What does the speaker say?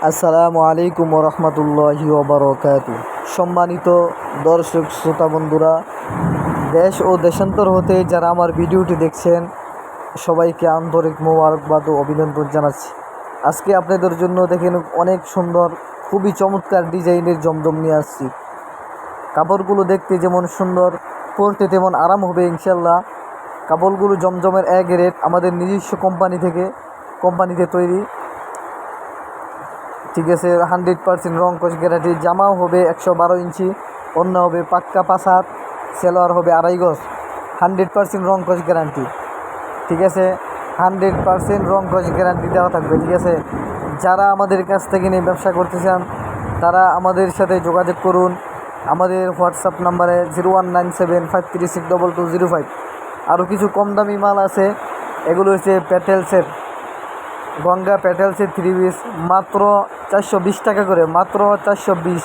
আসসালামু আলাইকুম রহমতুল্লাহি ওবারকাতু। সম্মানিত দর্শক শ্রোতা বন্ধুরা, দেশ ও দেশান্তর হতে যারা আমার ভিডিওটি দেখছেন, সবাইকে আন্তরিক মোবারকবাদ ও অভিনন্দন জানাচ্ছি। আজকে আপনাদের জন্য দেখেন অনেক সুন্দর, খুবই চমৎকার ডিজাইনের জমজম নিয়ে আসছি। কাপড়গুলো দেখতে যেমন সুন্দর, পরতে তেমন আরাম হবে ইনশাল্লাহ। কাপড়গুলো জমজমের এক রেট, আমাদের নিজস্ব কোম্পানিতে তৈরি। ঠিক আছে, 100% রং কস গ্যারান্টি। জামাও হবে 112 ইঞ্চি, অন্য হবে পাক্কা 5 হাত, সেলোয়ার হবে 2.5 গজ। 100% রং কস গ্যারান্টি। ঠিক আছে, 100% রং কস গ্যারান্টি দেওয়া থাকবে। ঠিক আছে, যারা আমাদের কাছ থেকে নিয়ে ব্যবসা করতে চান তারা আমাদের সাথে যোগাযোগ করুন। আমাদের হোয়াটসঅ্যাপ নাম্বারে 019753620205। আরও কিছু কম দামি মাল আছে, এগুলো হচ্ছে প্যাটেলসের, গঙ্গা প্যাটেলসের 3 পিস, মাত্র 420 টাকা করে, মাত্র 420।